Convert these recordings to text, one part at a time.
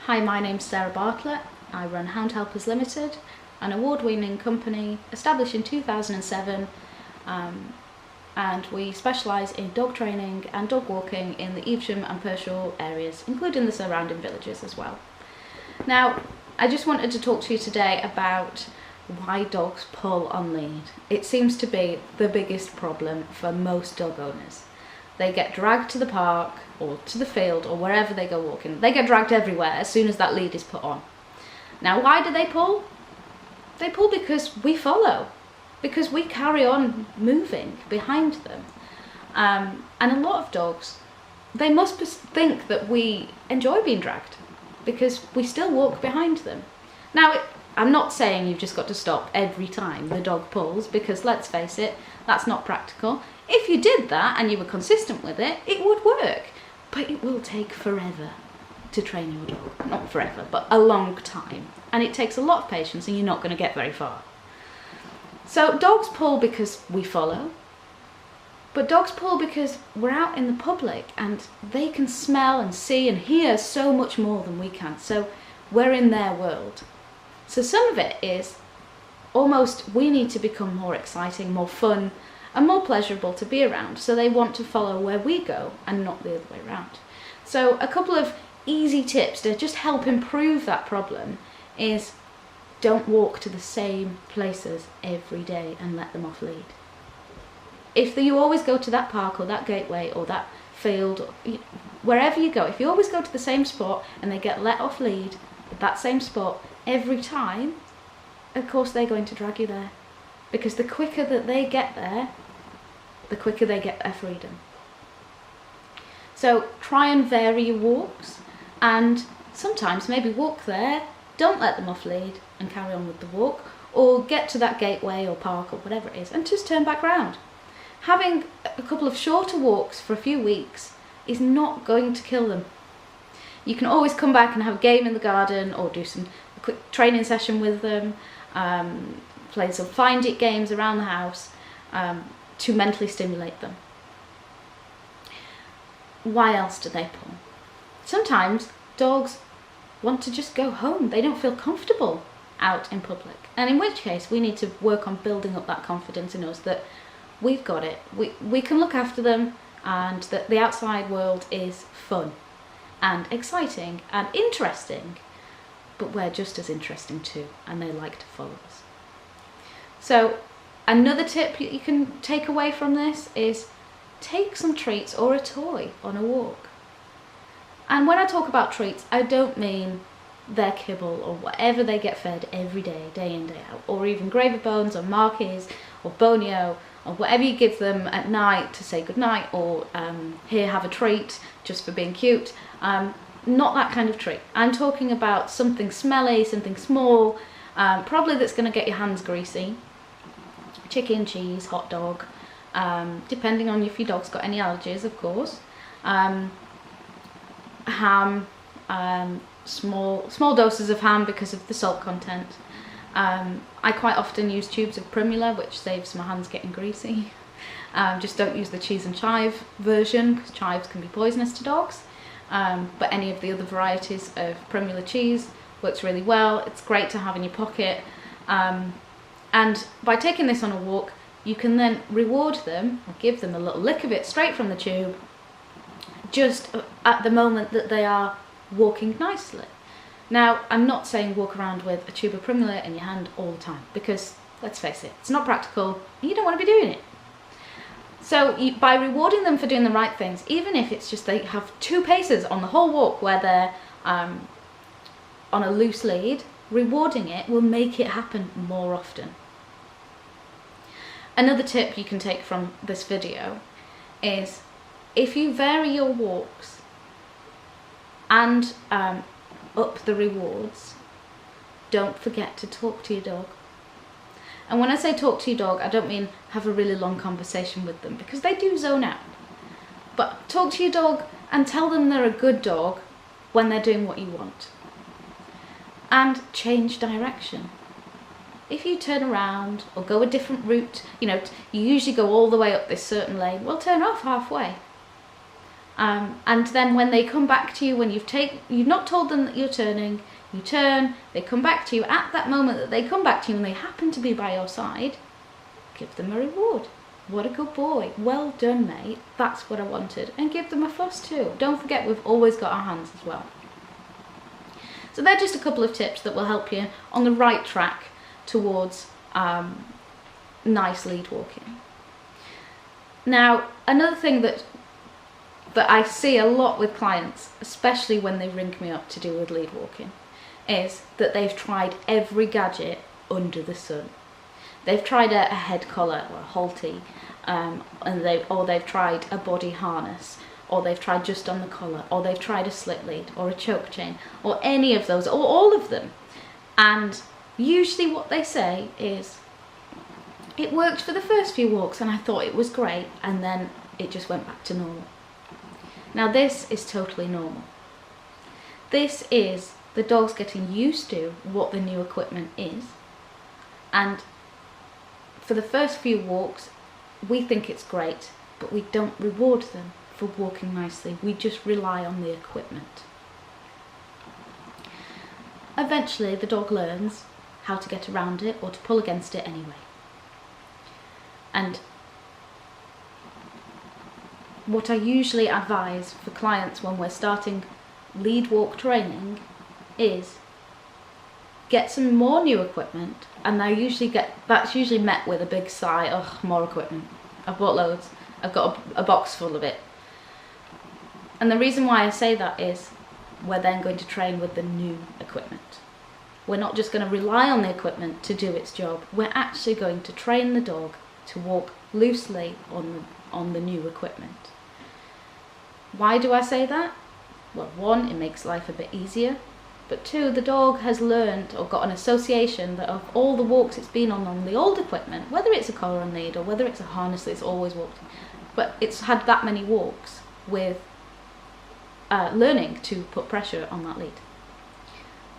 Hi, my name's Sarah Bartlett. I run Hound Helpers Limited, an award-winning company established in 2007, and we specialise in dog training and dog walking in the Evesham and Pershore areas, including the surrounding villages as well. Now, I just wanted to talk to you today about why dogs pull on lead. It seems to be the biggest problem for most dog owners. They get dragged to the park or to the field or wherever they go walking. They get dragged everywhere as soon as that lead is put on. Now, why do they pull? They pull because we follow, because we carry on moving behind them. And a lot of dogs, they must think that we enjoy being dragged because we still walk behind them. Now, I'm not saying you've just got to stop every time the dog pulls, because let's face it, that's not practical. If you did that and you were consistent with it, it would work, but it will take forever to train your dog. Not forever, but a long time. And it takes a lot of patience and you're not going to get very far. So dogs pull because we follow, but dogs pull because we're out in the public and they can smell and see and hear so much more than we can. So we're in their world. So some of it is almost we need to become more exciting, more fun, and more pleasurable to be around, so they want to follow where we go and not the other way around. So a couple of easy tips to just help improve that problem is don't walk to the same places every day and let them off lead. If you always go to that park or that gateway or that field, or wherever you go, if you always go to the same spot and they get let off lead at that same spot every time, of course they're going to drag you there, because the quicker that they get there, the quicker they get their freedom. So try and vary your walks, and sometimes maybe walk there, don't let them off lead and carry on with the walk, or get to that gateway or park or whatever it is and just turn back round. Having a couple of shorter walks for a few weeks is not going to kill them. You can always come back and have a game in the garden or do a quick training session with them, play some find it games around the house to mentally stimulate them. Why else do they pull? Sometimes dogs want to just go home. They don't feel comfortable out in public, and in which case we need to work on building up that confidence in us that we've got it. We can look after them, and that the outside world is fun and exciting and interesting, but we're just as interesting too, and they like to follow us. So another tip you can take away from this is take some treats or a toy on a walk. And when I talk about treats, I don't mean their kibble or whatever they get fed every day, day in, day out, or even gravy bones or markies or bonio or whatever you give them at night to say goodnight, or here, have a treat just for being cute. Not that kind of treat. I'm talking about something smelly, something small, probably that's going to get your hands greasy. Chicken, cheese, hot dog, depending on if your dog's got any allergies, of course. Ham, small doses of ham because of the salt content. I quite often use tubes of Primula, which saves my hands getting greasy. Just don't use the cheese and chive version, because chives can be poisonous to dogs. But any of the other varieties of Primula cheese works really well. It's great to have in your pocket. And by taking this on a walk, you can then reward them or give them a little lick of it straight from the tube, just at the moment that they are walking nicely. Now, I'm not saying walk around with a tube of Primula in your hand all the time, because let's face it, it's not practical and you don't want to be doing it. So by rewarding them for doing the right things, even if it's just they have 2 paces on the whole walk where they're on a loose lead, rewarding it will make it happen more often. Another tip you can take from this video is if you vary your walks and up the rewards, don't forget to talk to your dog. And when I say talk to your dog, I don't mean have a really long conversation with them, because they do zone out. But talk to your dog and tell them they're a good dog when they're doing what you want. And change direction. If you turn around or go a different route, you usually go all the way up this certain lane, well, turn off halfway. And then when they come back to you, when you've not told them that you're turning, you turn, they come back to you. At that moment that they come back to you and they happen to be by your side, give them a reward. What a good boy. Well done, mate. That's what I wanted. And give them a fuss too. Don't forget, we've always got our hands as well. So they're just a couple of tips that will help you on the right track towards nice lead walking. Now, another thing that I see a lot with clients, especially when they ring me up to do with lead walking, is that they've tried every gadget under the sun. They've tried a head collar or a halty, or they've tried a body harness, or they've tried just on the collar, or they've tried a slit lead or a choke chain, or any of those, or all of them. And usually what they say is, it worked for the first few walks and I thought it was great, and then it just went back to normal. Now this is totally normal. This is the dogs getting used to what the new equipment is, and for the first few walks we think it's great, but we don't reward them for walking nicely. We just rely on the equipment. Eventually the dog learns how to get around it or to pull against it anyway. And what I usually advise for clients when we're starting lead walk training is get some more new equipment, and that's usually met with a big sigh, oh, more equipment. I've bought loads. I've got a box full of it. And the reason why I say that is we're then going to train with the new equipment. We're not just going to rely on the equipment to do its job. We're actually going to train the dog to walk loosely on the new equipment. Why do I say that? Well, one, it makes life a bit easier, but two, the dog has learned or got an association that of all the walks it's been on the old equipment, whether it's a collar and lead or whether it's a harness that it's always walked, but it's had that many walks with learning to put pressure on that lead.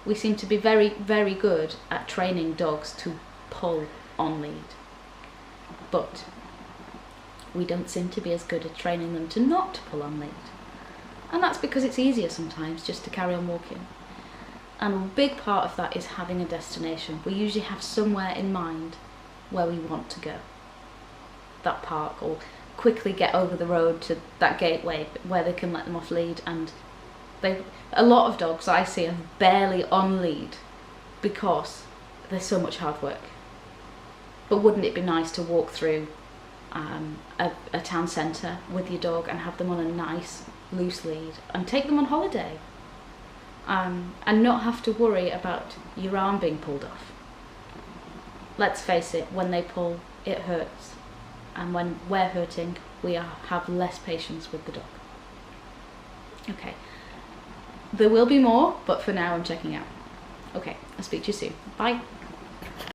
We seem to be very, very good at training dogs to pull on lead, but we don't seem to be as good at training them to not pull on lead. And that's because it's easier sometimes just to carry on walking. And a big part of that is having a destination. We usually have somewhere in mind where we want to go. That park, or quickly get over the road to that gateway where they can let them off lead. And a lot of dogs I see are barely on lead because there's so much hard work. But wouldn't it be nice to walk through a town centre with your dog and have them on a nice loose lead and take them on holiday, and not have to worry about your arm being pulled off? Let's face it, when they pull, it hurts, and when we're hurting, we have less patience with the dog. Okay, there will be more, but for now I'm checking out. Okay, I'll speak to you soon. Bye.